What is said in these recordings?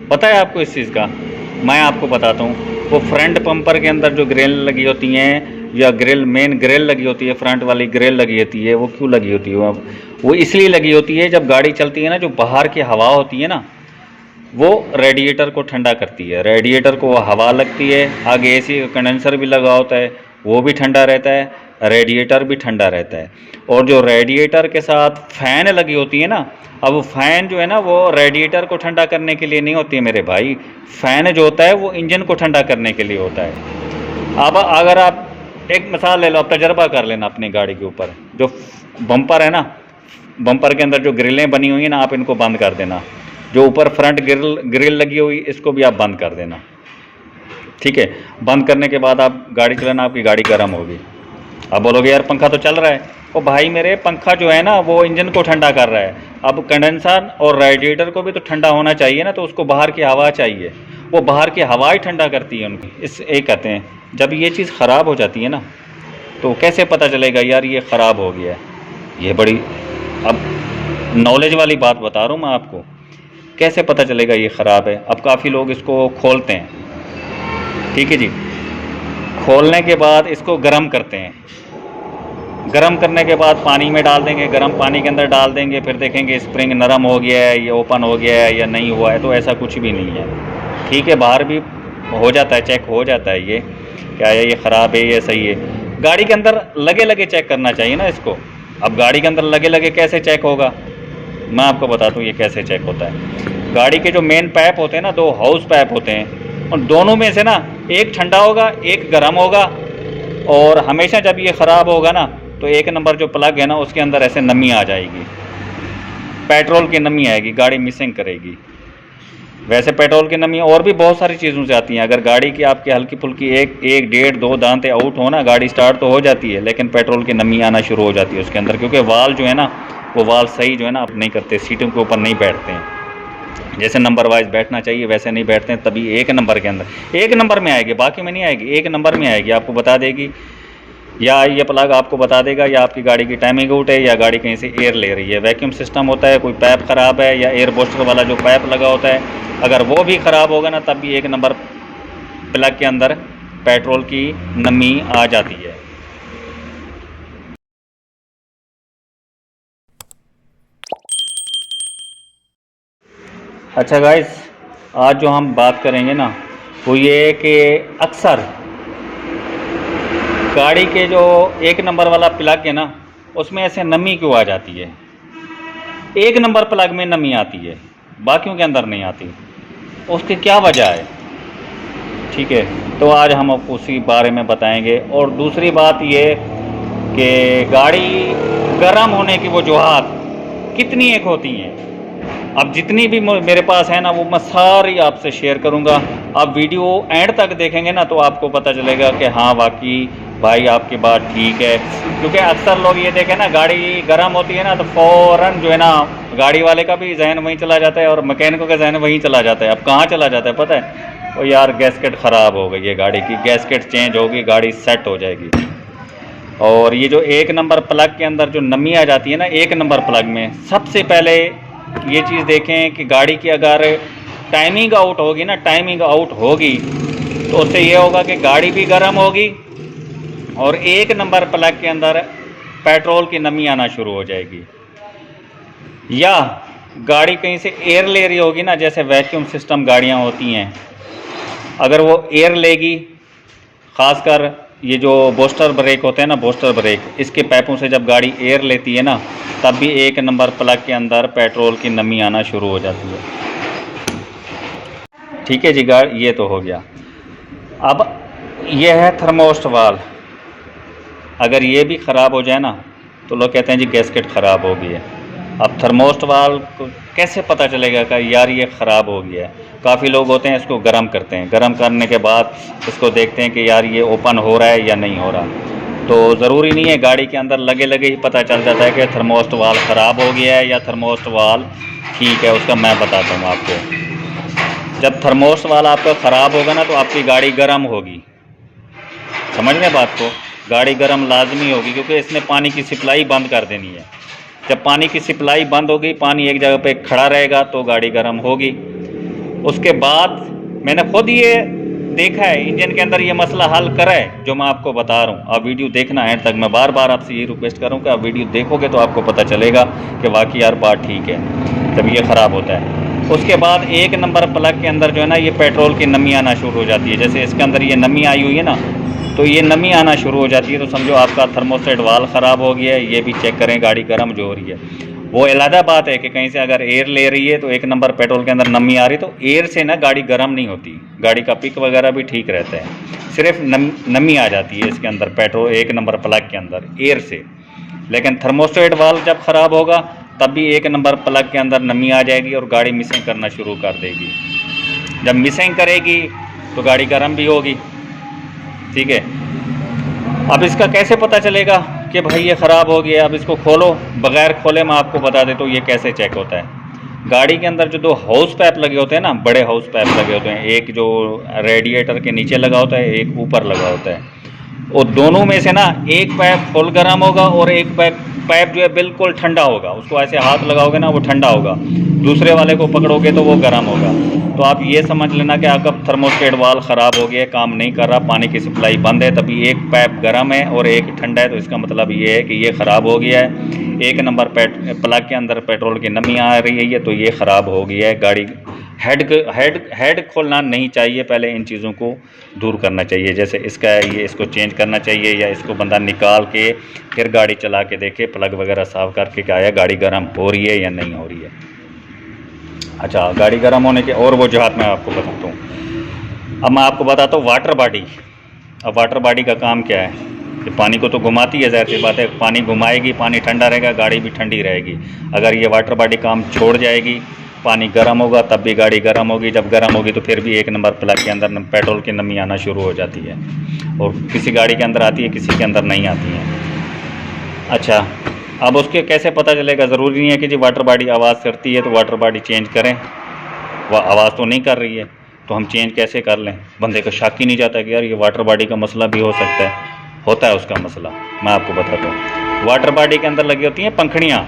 पता है आपको इस चीज़ का? मैं आपको बताता हूँ। वो फ्रंट बम्पर के अंदर जो ग्रिल लगी होती हैं, या ग्रिल मेन ग्रिल लगी होती है, फ्रंट वाली ग्रिल लगी होती है, वो क्यों लगी होती है? वो इसलिए लगी होती है, जब गाड़ी चलती है ना, जो बाहर की हवा होती है ना, वो रेडिएटर को ठंडा करती है। रेडिएटर को हवा लगती है, आगे एसी का कंडेंसर भी लगा होता है, वो भी ठंडा रहता है, रेडिएटर भी ठंडा रहता है। और जो रेडिएटर के साथ फ़ैन लगी होती है ना, अब वो फ़ैन जो है ना, वो रेडिएटर को ठंडा करने के लिए नहीं होती है मेरे भाई। फ़ैन जो होता है वो इंजन को ठंडा करने के लिए होता है। अब अगर आप एक मिसाल ले लो, आप तजर्बा कर लेना अपनी गाड़ी के ऊपर। जो बम्पर है ना, बम्पर के अंदर जो ग्रिलें बनी हुई हैं ना, आप इनको बंद कर देना। जो ऊपर फ्रंट ग्रिल लगी हुई, इसको भी आप बंद कर देना, ठीक है? बंद करने के बाद आप गाड़ी चलाना, आपकी गाड़ी गर्म होगी। अब बोलोगे यार पंखा तो चल रहा है। ओ भाई मेरे, पंखा जो है ना वो इंजन को ठंडा कर रहा है। अब कंडेंसर और रेडिएटर को भी तो ठंडा होना चाहिए ना, तो उसको बाहर की हवा चाहिए। वो बाहर की हवा ही ठंडा करती है उनकी। इस एक कहते हैं, जब ये चीज़ ख़राब हो जाती है ना, तो कैसे पता चलेगा यार ये ख़राब हो गया है? ये बड़ी अब नॉलेज वाली बात बता रहा हूँ मैं आपको। कैसे पता चलेगा ये ख़राब है? अब काफ़ी लोग इसको खोलते हैं, ठीक है जी। खोलने के बाद इसको गर्म करते हैं। गर्म करने के बाद पानी में डाल देंगे, गर्म पानी के अंदर डाल देंगे, फिर देखेंगे स्प्रिंग नरम हो गया है, ये ओपन हो गया है या नहीं हुआ है। तो ऐसा कुछ भी नहीं है, ठीक है? बाहर भी हो जाता है, चेक हो जाता है ये क्या है, ये ख़राब है, ये सही है। गाड़ी के अंदर लगे लगे चेक करना चाहिए ना इसको। अब गाड़ी के अंदर लगे लगे कैसे चेक होगा? मैं आपको बताता हूँ ये कैसे चेक होता है। गाड़ी के जो मेन पाइप होते हैं ना, 2 हाउस पाइप होते हैं, और दोनों में से ना एक ठंडा होगा, एक गर्म होगा। और हमेशा जब ये ख़राब होगा ना, तो 1 नंबर जो प्लग है ना, उसके अंदर ऐसे नमी आ जाएगी, पेट्रोल की नमी आएगी, गाड़ी मिसिंग करेगी। वैसे पेट्रोल की नमी और भी बहुत सारी चीज़ों से आती हैं। अगर गाड़ी की आपकी हल्की फुल्की एक डेढ़ 2 दांते आउट हो ना, गाड़ी स्टार्ट तो हो जाती है, लेकिन पेट्रोल की नमी आना शुरू हो जाती है उसके अंदर, क्योंकि वाल जो है ना, वो वाल सही जो है ना आप नहीं करते, सीटों के ऊपर नहीं बैठते हैं। जैसे नंबर वाइज बैठना चाहिए वैसे नहीं बैठते हैं, तभी 1 नंबर के अंदर 1 नंबर में आएगी, बाकी में नहीं आएगी, 1 नंबर में आएगी। आपको बता देगी, या ये प्लग आपको बता देगा या आपकी गाड़ी की टाइमिंग आउट है, या गाड़ी कहीं से एयर ले रही है। वैक्यूम सिस्टम होता है, कोई पाइप ख़राब है, या एयर बूस्टर वाला जो पाइप लगा होता है, अगर वो भी ख़राब होगा ना, तब भी 1 नंबर प्लग के अंदर पेट्रोल की नमी आ जाती है। अच्छा गाइस, आज जो हम बात करेंगे ना, वो ये है कि अक्सर गाड़ी के जो 1 नंबर वाला प्लग है ना, उसमें ऐसे नमी क्यों आ जाती है? 1 नंबर प्लग में नमी आती है, बाकियों के अंदर नहीं आती। उसकी क्या वजह है? ठीक है, तो आज हम आपको उसी बारे में बताएंगे। और दूसरी बात ये कि गाड़ी गर्म होने की वजूहात कितनी एक होती हैं। अब जितनी भी मेरे पास है ना, वो मैं सारी आपसे शेयर करूंगा। आप वीडियो एंड तक देखेंगे ना, तो आपको पता चलेगा कि हाँ वाकई भाई आपकी बात ठीक है। क्योंकि अक्सर लोग ये देखें ना, गाड़ी गर्म होती है ना, तो फ़ौरन जो है ना, गाड़ी वाले का भी जहन वहीं चला जाता है और मैकेनिकों का जहन वहीं चला जाता है। अब कहाँ चला जाता है पता है? ओ यार गैसकेट ख़राब हो गई है, गाड़ी की गैसकेट चेंज होगी, गाड़ी सेट हो जाएगी। और ये जो 1 नंबर प्लग के अंदर जो नमी आ जाती है ना, 1 नंबर प्लग में, सबसे पहले ये चीज़ देखें कि गाड़ी की अगर टाइमिंग आउट होगी ना, टाइमिंग आउट होगी, तो उससे ये होगा कि गाड़ी भी गर्म होगी और 1 नंबर प्लग के अंदर पेट्रोल की नमी आना शुरू हो जाएगी। या गाड़ी कहीं से एयर ले रही होगी ना, जैसे वैक्यूम सिस्टम गाड़ियाँ होती हैं, अगर वो एयर लेगी, ख़ासकर ये जो बूस्टर ब्रेक होते हैं ना, बूस्टर ब्रेक, इसके पाइपों से जब गाड़ी एयर लेती है ना, तब भी 1 नंबर प्लग के अंदर पेट्रोल की नमी आना शुरू हो जाती है। ठीक है जी, गाड़ी ये तो हो गया। अब यह है थर्मोस्ट वाल्व। अगर ये भी ख़राब हो जाए ना, तो लोग कहते हैं जी गैसकेट ख़राब हो गई है। अब थर्मोस्ट वाल्व को कैसे पता चलेगा कि यार ये ख़राब हो गया है? काफ़ी लोग होते हैं इसको गर्म करते हैं, गर्म करने के बाद इसको देखते हैं कि यार ये ओपन हो रहा है या नहीं हो रहा। तो ज़रूरी नहीं है, गाड़ी के अंदर लगे लगे ही पता चल जाता है कि थर्मोस्ट वाल्व ख़राब हो गया है या थर्मोस्ट वाल्व ठीक है। उसका मैं बताता हूँ आपको। जब थर्मोस्ट वाल्व आपका ख़राब होगा ना, तो आपकी गाड़ी गर्म होगी। समझ में बात को? गाड़ी गर्म लाजमी होगी, क्योंकि इसने पानी की सप्लाई बंद कर देनी है। जब पानी की सप्लाई बंद होगी, पानी एक जगह पे खड़ा रहेगा, तो गाड़ी गर्म होगी। उसके बाद मैंने खुद ये देखा है, इंजन के अंदर ये मसला हल करा है जो मैं आपको बता रहा हूँ। आप वीडियो देखना एंड तक। मैं बार बार आपसे ये रिक्वेस्ट करूँ कि आप वीडियो देखोगे तो आपको पता चलेगा कि वाकई यार बात ठीक है जब ये ख़राब होता है। उसके बाद एक नंबर प्लग के अंदर जो है ना, ये पेट्रोल की नमी आना शुरू हो जाती है। जैसे इसके अंदर ये नमी आई हुई है ना, तो ये नमी आना शुरू हो जाती है, तो समझो आपका थर्मोस्टेट वाल्व ख़राब हो गया है। ये भी चेक करें, गाड़ी गर्म जो हो रही है। वो अलहदा बात है कि कहीं से अगर एयर ले रही है तो एक नंबर पेट्रोल के अंदर नमी आ रही, तो एयर से ना गाड़ी गर्म नहीं होती, गाड़ी का पिक वगैरह भी ठीक रहता है, सिर्फ नमी आ जाती है इसके अंदर पेट्रोल एक नंबर प्लग के अंदर एयर से। लेकिन थर्मोस्टेट वाल्व जब ख़राब होगा तब भी एक नंबर प्लग के अंदर नमी आ जाएगी और गाड़ी मिसिंग करना शुरू कर देगी। जब मिसिंग करेगी तो गाड़ी गर्म भी होगी। ठीक है, अब इसका कैसे पता चलेगा कि भाई ये ख़राब हो गया? अब इसको खोलो, बग़ैर खोले मैं आपको बता देता हूँ ये कैसे चेक होता है। गाड़ी के अंदर जो दो हाउस पाइप लगे होते हैं ना, बड़े हाउस पाइप लगे होते हैं, एक जो रेडिएटर के नीचे लगा होता है, एक ऊपर लगा होता है। और दोनों में से ना एक पाइप फुल गर्म होगा और एक पाइप जो है बिल्कुल ठंडा होगा। उसको ऐसे हाथ लगाओगे ना वो ठंडा होगा, दूसरे वाले को पकड़ोगे तो वो गर्म होगा। तो आप ये समझ लेना कि आपका थर्मोस्टेट वाल्व ख़राब हो गया, काम नहीं कर रहा, पानी की सप्लाई बंद है, तभी एक पाइप गर्म है और एक ठंडा है, तो इसका मतलब ये है कि ये ख़राब हो गया है। एक नंबर प्लग के अंदर पेट्रोल की नमी आ रही है, तो ये ख़राब हो गया है। गाड़ी हेड खोलना नहीं चाहिए, पहले इन चीज़ों को दूर करना चाहिए। जैसे इसका ये इसको चेंज करना चाहिए, या इसको बंदा निकाल के फिर गाड़ी चला के देखे, प्लग वगैरह साफ़ करके कि आया गाड़ी गर्म हो रही है या नहीं हो रही है। अच्छा, गाड़ी गर्म होने के और वजूहात मैं आपको बताता हूँ। अब मैं आपको बताता हूँ वाटर बॉडी। अब वाटर बॉडी का काम क्या है कि पानी को तो घुमाती है, ज़ाहिर सी बात है, पानी घुमाएगी, पानी ठंडा रहेगा, गाड़ी भी ठंडी रहेगी। अगर ये वाटर बॉडी काम छोड़ जाएगी, पानी गर्म होगा, तब भी गाड़ी गर्म होगी। जब गर्म होगी तो फिर भी एक नंबर प्लग के अंदर पेट्रोल की नमी आना शुरू हो जाती है, और किसी गाड़ी के अंदर आती है, किसी के अंदर नहीं आती है। अच्छा, अब उसके कैसे पता चलेगा? ज़रूरी नहीं है कि जी वाटर बॉडी आवाज़ करती है तो वाटर बॉडी चेंज करें, वह आवाज़ तो नहीं कर रही है तो हम चेंज कैसे कर लें? बंदे को शक ही नहीं जाता कि यार ये वाटर बॉडी का मसला भी हो सकता है। होता है उसका मसला, मैं आपको बताता हूँ। वाटर बॉडी के अंदर लगी होती हैं पंखड़ियाँ,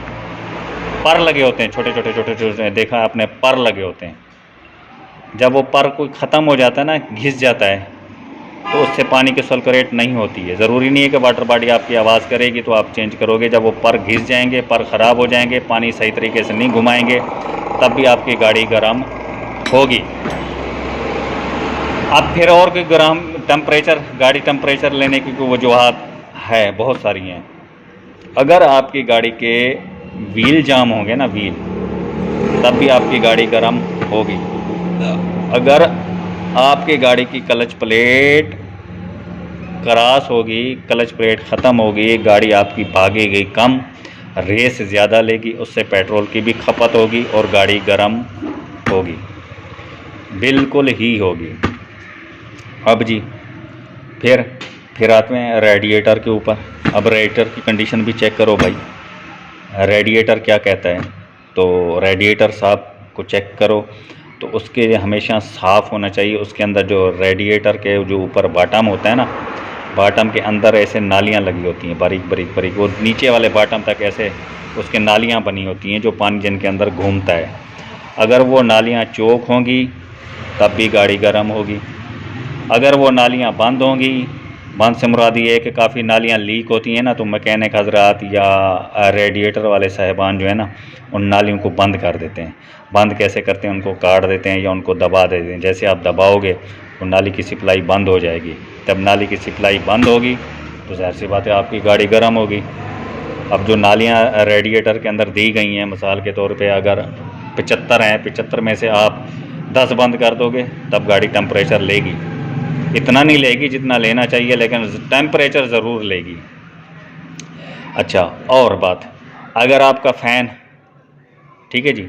पर लगे होते हैं, छोटे छोटे छोटे छोटे, देखा आपने, पर लगे होते हैं। जब वो पर कोई ख़त्म हो जाता है ना, घिस जाता है, तो उससे पानी की सर्कुलेट नहीं होती है। ज़रूरी नहीं है कि वाटर बॉडी आपकी आवाज़ करेगी तो आप चेंज करोगे। जब वो पर घिस जाएंगे, पर ख़राब हो जाएंगे, पानी सही तरीके से नहीं घुमाएंगे, तब भी आपकी गाड़ी गर्म होगी। अब फिर और कोई गर्म टेम्परेचर, गाड़ी टेम्परेचर लेने की कोई वजूहत है, बहुत सारी हैं। अगर आपकी गाड़ी के व्हील जाम होंगे ना, व्हील, तब भी आपकी गाड़ी गर्म होगी। अगर आपकी गाड़ी की क्लच प्लेट क्रॉस होगी, क्लच प्लेट ख़त्म होगी, गाड़ी आपकी भागेगी कम, रेस ज़्यादा लेगी, उससे पेट्रोल की भी खपत होगी और गाड़ी गर्म होगी, बिल्कुल ही होगी। अब जी फिर आते हैं रेडिएटर के ऊपर। अब रेडिएटर की कंडीशन भी चेक करो भाई, रेडिएटर क्या कहता है। तो रेडिएटर साहब को चेक करो तो उसके हमेशा साफ़ होना चाहिए। उसके अंदर जो रेडिएटर के जो ऊपर बॉटम होता है ना, बॉटम के अंदर ऐसे नालियाँ लगी होती हैं, बारीक बारीक बारीक, वो नीचे वाले बॉटम तक ऐसे उसके नालियाँ बनी होती हैं जो पानी जिनके अंदर घूमता है। अगर वो नालियाँ चौक होंगी तब भी गाड़ी गर्म होगी। अगर वो नालियाँ बंद होंगी, बंद से मुराद ये है कि काफ़ी नालियाँ लीक होती हैं ना, तो मैकेनिक हजरात या रेडिएटर वाले साहिबान जो है ना, उन नालियों को बंद कर देते हैं। बंद कैसे करते हैं? उनको काट देते हैं या उनको दबा देते हैं। जैसे आप दबाओगे तो नाली की सप्लाई बंद हो जाएगी। जब नाली की सप्लाई बंद होगी तो ज़ाहिर सी बात है आपकी गाड़ी गर्म होगी। अब जो नालियाँ रेडिएटर के अंदर दी गई हैं, मिसाल के तौर पे अगर 75 हैं, 75 में से आप 10 बंद कर दोगे तब गाड़ी टेम्परेचर लेगी। इतना नहीं लेगी जितना लेना चाहिए, लेकिन टेम्परेचर ज़रूर लेगी। अच्छा, और बात, अगर आपका फ़ैन, ठीक है जी,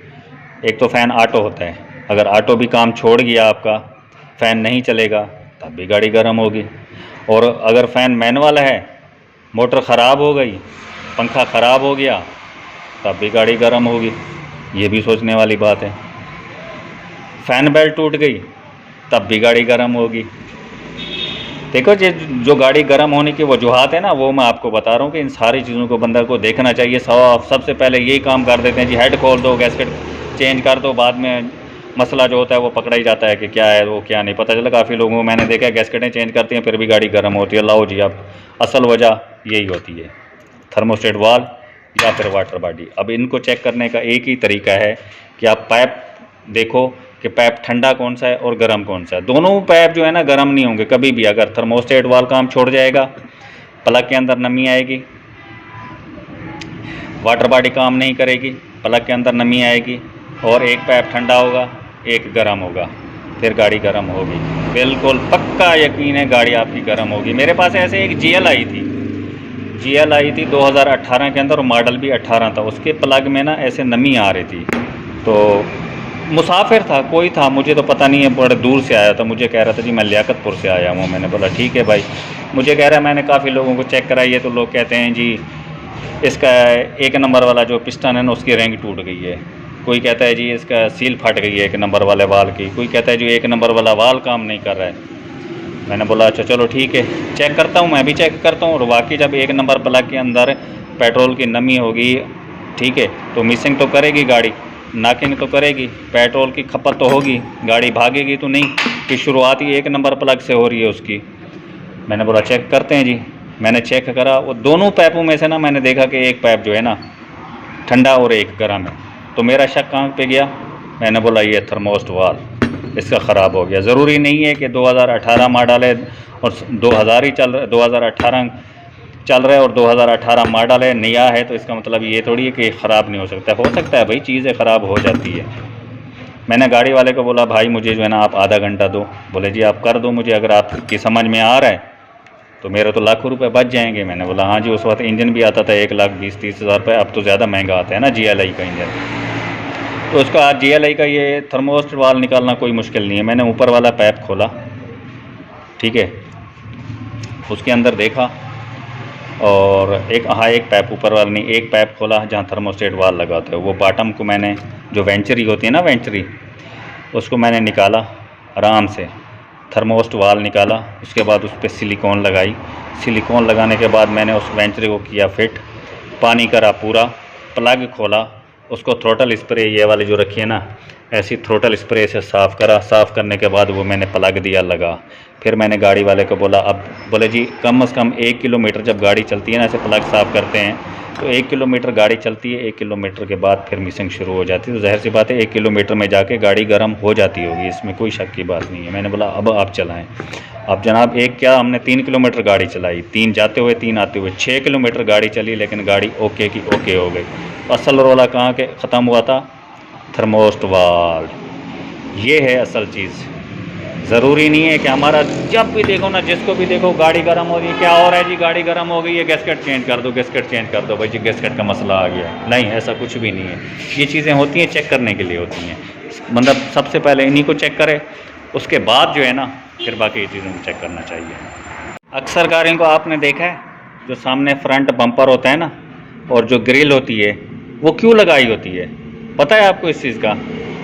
एक तो फ़ैन ऑटो होता है, अगर ऑटो भी काम छोड़ गया आपका, फ़ैन नहीं चलेगा, तब भी गाड़ी गर्म होगी। और अगर फ़ैन मैनुअल है, मोटर ख़राब हो गई, पंखा ख़राब हो गया, तब भी गाड़ी गर्म होगी। ये भी सोचने वाली बात है। फ़ैन बेल्ट टूट गई तब भी गाड़ी गर्म होगी। देखो जी, जो गाड़ी गर्म होने की वजूहात है ना, वो मैं आपको बता रहा हूँ कि इन सारी चीज़ों को बंदा को देखना चाहिए। सबसे पहले यही काम कर देते हैं जी, हेड खोल दो, गैसकेट चेंज कर दो, बाद में मसला जो होता है वो पकड़ा ही जाता है कि क्या है वो क्या नहीं पता चला। काफ़ी लोगों को मैंने देखा है गैसकेटें चेंज करती हैं फिर भी गाड़ी गर्म होती है। लाओ जी, अब असल वजह यही होती है, थर्मोस्टेट वाल्व या फिर वाटर बॉडी। अब इनको चेक करने का एक ही तरीका है कि आप पाइप देखो कि पाइप ठंडा कौन सा है और गर्म कौन सा है। दोनों पाइप जो है ना गर्म नहीं होंगे कभी भी। अगर थर्मोस्टेट वाल्व काम छोड़ जाएगा, प्लग के अंदर नमी आएगी, वाटर बॉडी काम नहीं करेगी, प्लग के अंदर नमी आएगी, और एक पाइप ठंडा होगा एक गर्म होगा, फिर गाड़ी गर्म होगी। बिल्कुल पक्का यकीन है गाड़ी आपकी गर्म होगी। मेरे पास ऐसे एक GL आई थी, 2018 के अंदर, और मॉडल भी 18 था। उसके प्लग में ना ऐसे नमी आ रही थी। तो मुसाफिर था, कोई था, मुझे तो पता नहीं है, बड़े दूर से आया था। मुझे कह रहा था जी मैं लियाकतपुर से आया हूँ। मैंने बोला ठीक है भाई। मुझे कह रहा है मैंने काफ़ी लोगों को चेक कराई है तो लोग कहते हैं जी इसका 1 नंबर वाला जो पिस्टन है ना उसकी रिंग टूट गई है। कोई कहता है जी इसका सील फट गई है 1 नंबर वाले वाल की। कोई कहता है जी 1 नंबर वाला वाल काम नहीं कर रहा है। मैंने बोला अच्छा चलो ठीक है, चेक करता हूँ, मैं भी चेक करता हूँ। और वाकई जब 1 नंबर प्लग के अंदर पेट्रोल की नमी होगी, ठीक है, तो मिसिंग तो करेगी गाड़ी, नॉकिंग तो करेगी, पेट्रोल की खपत तो होगी, गाड़ी भागेगी तो नहीं, कि शुरुआत ही 1 नंबर प्लग से हो रही है उसकी। मैंने बोला चेक करते हैं जी। मैंने चेक करा, वो दोनों पाइपों में से ना मैंने देखा कि एक पाइप जो है ना ठंडा और एक गर्म है। तो मेरा शक कहाँ पे गया? मैंने बोला ये थर्मोस्ट वाल्व इसका ख़राब हो गया। ज़रूरी नहीं है कि 2018 मॉडल है और 2000 ही चल रहा है, 2018 चल रहा है और 2018 मॉडल है, नया है, तो इसका मतलब ये थोड़ी है कि ख़राब नहीं हो सकता। हो सकता है भाई, चीज़ें ख़राब हो जाती है। मैंने गाड़ी वाले को बोला भाई मुझे जो है ना आप आधा घंटा दो। बोले जी आप कर दो मुझे, अगर आपकी समझ में आ रहा है तो मेरे तो लाखों रुपए बच जाएंगे। मैंने बोला हाँ जी। उस वक्त इंजन भी आता था 1,20,30,000 रुपये, अब तो ज़्यादा महंगा आता है ना GLI का इंजन। तो उसका आज GLI का ये थर्मोस्ट वाल्व निकालना कोई मुश्किल नहीं है। मैंने ऊपर वाला पाइप खोला, ठीक है, उसके अंदर देखा, और एक पाइप ऊपर वाला नहीं, एक पाइप खोला जहाँ थर्मोस्टेट वाल्व लगाते हो, वो बॉटम को मैंने, जो वेंचरी होती है ना वेंचरी, उसको मैंने निकाला आराम से, थर्मोस्ट वाल्व निकाला। उसके बाद उस पर सिलिकॉन लगाई। सिलिकॉन लगाने के बाद मैंने उस वेंचरी को किया फिट, पानी करा पूरा, प्लग खोला, उसको थ्रोटल स्प्रे ये वाली जो रखी है ना, ऐसी थ्रोटल स्प्रे से साफ़ करा। साफ़ करने के बाद वो मैंने प्लग दिया लगा। फिर मैंने गाड़ी वाले को बोला, अब बोले जी कम से कम 1 किलोमीटर जब गाड़ी चलती है ना, ऐसे प्लग साफ़ करते हैं तो 1 किलोमीटर गाड़ी चलती है, 1 किलोमीटर के बाद फिर मिसिंग शुरू हो जाती है। तो ज़ाहिर सी बात है 1 किलोमीटर में जाके गाड़ी गर्म हो जाती होगी, इसमें कोई शक की बात नहीं है। मैंने बोला अब आप चलाएँ। अब जनाब एक क्या, हमने 3 किलोमीटर गाड़ी चलाई, 3 जाते हुए 3 आते हुए, 6 किलोमीटर गाड़ी चली, लेकिन गाड़ी ओके की ओके हो गई। असल रोला कहाँ के ख़त्म हुआ था? थर्मोस्ट वाल्व। ये है असल चीज़। ज़रूरी नहीं है कि हमारा जब भी देखो ना, जिसको भी देखो गाड़ी गर्म हो रही है, क्या हो रहा है जी गाड़ी गर्म हो गई है, गैसकेट चेंज कर दो, गैसकेट चेंज कर दो, भाई जी गैसकेट का मसला आ गया। नहीं, ऐसा कुछ भी नहीं है। ये चीज़ें होती हैं चेक करने के लिए होती हैं। मतलब सबसे पहले इन्हीं को चेक करें, उसके बाद जो है ना फिर बाकी चीज़ों को चेक करना चाहिए। अक्सर गाड़ियों को आपने देखा है जो सामने फ्रंट बम्पर होता है ना, और जो ग्रिल होती है वो क्यों लगाई होती है? पता है आपको इस चीज़ का?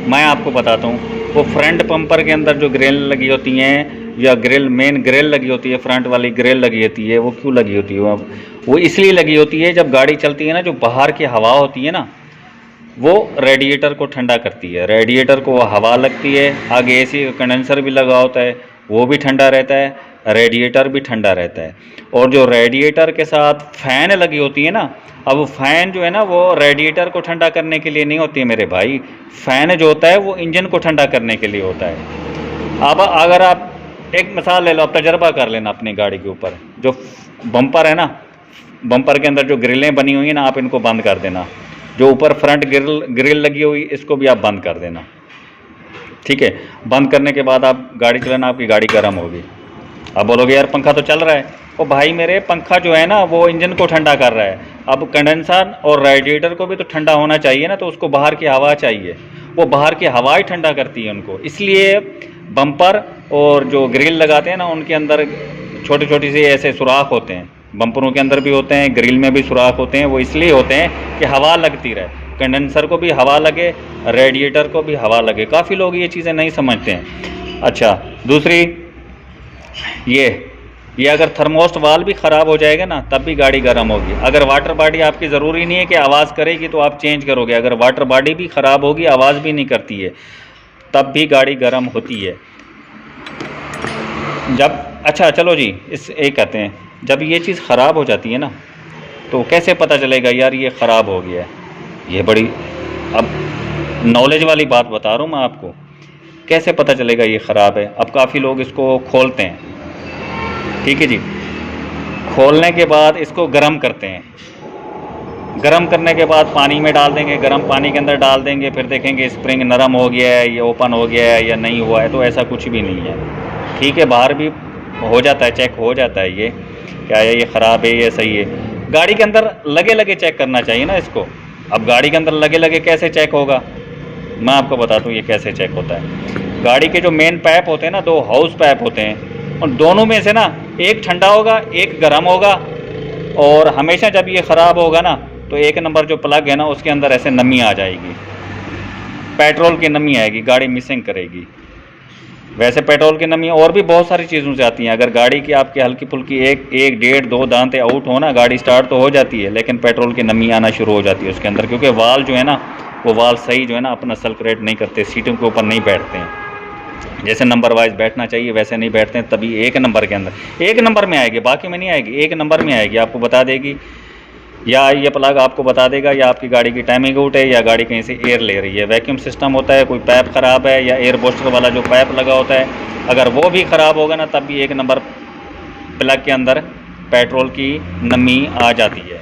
मैं आपको बताता हूँ। वो फ्रंट बम्पर के अंदर जो ग्रिल लगी होती हैं, या ग्रिल मेन ग्रिल लगी होती है, फ्रंट वाली ग्रिल लगी होती है, वो क्यों लगी होती है? वो इसलिए लगी होती है, जब गाड़ी चलती है ना, जो बाहर की हवा होती है ना, वो रेडिएटर को ठंडा करती है। रेडिएटर को हवा लगती है, आगे AC का कंडेंसर भी लगा होता है, वो भी ठंडा रहता है, रेडिएटर भी ठंडा रहता है। और जो रेडिएटर के साथ फ़ैन लगी होती है ना, अब फ़ैन जो है ना वो रेडिएटर को ठंडा करने के लिए नहीं होती है मेरे भाई। फ़ैन जो होता है वो इंजन को ठंडा करने के लिए होता है। अब अगर आप एक मिसाल ले लो, आप तजर्बा कर लेना अपनी गाड़ी के ऊपर। जो बम्पर है ना, बम्पर के अंदर जो ग्रिलें बनी हुई हैं ना, आप इनको बंद कर देना। जो ऊपर फ्रंट ग्रिल लगी हुई, इसको भी आप बंद कर देना, ठीक है। बंद करने के बाद आप गाड़ी चलाना, आपकी गाड़ी गर्म होगी। अब बोलोगे यार पंखा तो चल रहा है। ओ भाई मेरे, पंखा जो है ना वो इंजन को ठंडा कर रहा है। अब कंडेंसर और रेडिएटर को भी तो ठंडा होना चाहिए ना, तो उसको बाहर की हवा चाहिए, वो बाहर की हवा ही ठंडा करती है उनको। इसलिए बम्पर और जो ग्रिल लगाते हैं ना, उनके अंदर छोटे छोटे से ऐसे सुराख होते हैं। बम्परों के अंदर भी होते हैं, ग्रिल में भी सुराख होते हैं। वो इसलिए होते हैं कि हवा लगती रहे, कंडेंसर को भी हवा लगे, रेडिएटर को भी हवा लगे। काफ़ी लोग ये चीज़ें नहीं समझते हैं। अच्छा, दूसरी ये अगर थर्मोस्ट वाल्व भी ख़राब हो जाएगा ना, तब भी गाड़ी गर्म होगी। अगर वाटर बॉडी आपकी ज़रूरी नहीं है कि आवाज़ करेगी तो आप चेंज करोगे, अगर वाटर बॉडी भी ख़राब होगी, आवाज़ भी नहीं करती है, तब भी गाड़ी गर्म होती है। जब अच्छा चलो जी, इस एक कहते हैं जब ये चीज़ ख़राब हो जाती है ना, तो कैसे पता चलेगा यार ये ख़राब हो गया है? ये बड़ी अब नॉलेज वाली बात बता रहा हूँ मैं आपको, कैसे पता चलेगा ये ख़राब है? अब काफ़ी लोग इसको खोलते हैं, ठीक है जी, खोलने के बाद इसको गर्म करते हैं, गर्म करने के बाद पानी में डाल देंगे, गर्म पानी के अंदर डाल देंगे, फिर देखेंगे स्प्रिंग नरम हो गया है, ये ओपन हो गया है या नहीं हुआ है। तो ऐसा कुछ भी नहीं है, ठीक है, बाहर भी हो जाता है, चेक हो जाता है ये क्या है, ये ख़राब है, ये सही है। गाड़ी के अंदर लगे लगे चेक करना चाहिए ना इसको। अब गाड़ी के अंदर लगे लगे कैसे चेक होगा? मैं आपको बताता हूँ ये कैसे चेक होता है। गाड़ी के जो मेन पाइप होते हैं ना, 2 हाउस पाइप होते हैं, और दोनों में से ना एक ठंडा होगा, एक गर्म होगा। और हमेशा जब ये ख़राब होगा ना, तो 1 नंबर जो प्लग है ना, उसके अंदर ऐसे नमी आ जाएगी, पेट्रोल की नमी आएगी, गाड़ी मिसिंग करेगी। वैसे पेट्रोल की नमी और भी बहुत सारी चीज़ों से आती हैं। अगर गाड़ी की आपकी हल्की फुल्की एक 1-1.5-2 दांते आउट हो ना, गाड़ी स्टार्ट तो हो जाती है, लेकिन पेट्रोल की नमी आना शुरू हो जाती है उसके अंदर, क्योंकि वाल जो है ना, वो वाल सही जो है ना अपना सर्कुलेट नहीं करते, सीटों के ऊपर नहीं बैठते हैं। जैसे नंबर वाइज बैठना चाहिए वैसे नहीं बैठते हैं, तभी 1 नंबर के अंदर 1 नंबर में आएगी, बाकी में नहीं आएगी, 1 नंबर में आएगी। आपको बता देगी, या ये प्लग आपको बता देगा या आपकी गाड़ी की टाइमिंग आउट है, या गाड़ी कहीं से एयर ले रही है, वैक्यूम सिस्टम होता है, कोई पाइप ख़राब है, या एयर बूस्टर वाला जो पाइप लगा होता है, अगर वो भी ख़राब होगा ना, तब भी 1 नंबर प्लग के अंदर पेट्रोल की नमी आ जाती है।